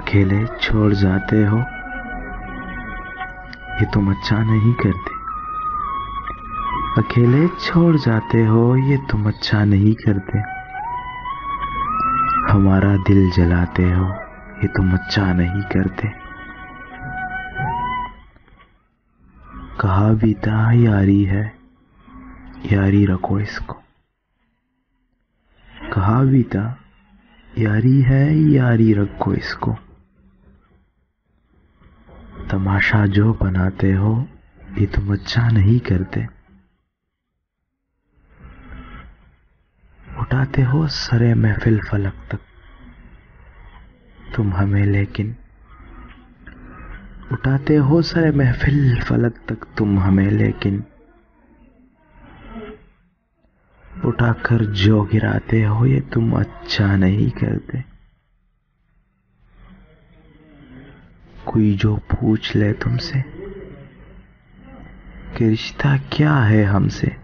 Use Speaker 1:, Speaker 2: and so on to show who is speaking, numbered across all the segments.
Speaker 1: अकेले छोड़ जाते हो, ये तुम अच्छा नहीं करते। अकेले छोड़ जाते हो, ये तुम अच्छा नहीं करते। हमारा दिल जलाते हो, ये तुम अच्छा नहीं करते। कहा भी था यारी है, यारी रखो इसको। कहा भी था यारी है, यारी रखो इसको। तमाशा जो बनाते हो, ये तुम अच्छा नहीं करते। उठाते हो सरे महफिल फलक तक तुम हमें, लेकिन उठाते हो सरे महफिल फलक तक तुम हमें, लेकिन उठाकर जो गिराते हो, ये तुम अच्छा नहीं करते। कोई जो पूछ ले तुमसे कि रिश्ता क्या है हमसे,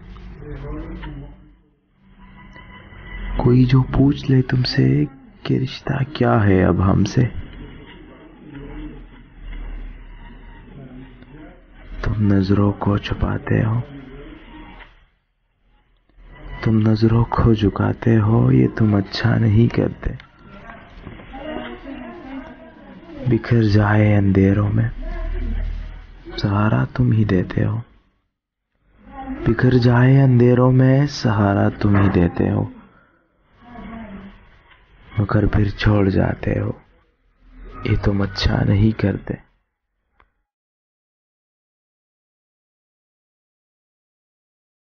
Speaker 1: कोई जो पूछ ले तुमसे कि रिश्ता क्या है अब हमसे, तुम नजरों को छुपाते हो, तुम नजरों को झुकाते हो, ये तुम अच्छा नहीं करते। बिखर जाए अंधेरों में सहारा तुम ही देते हो। बिखर जाए अंधेरों में सहारा तुम ही देते हो, मगर फिर छोड़ जाते हो, ये तुम अच्छा नहीं करते।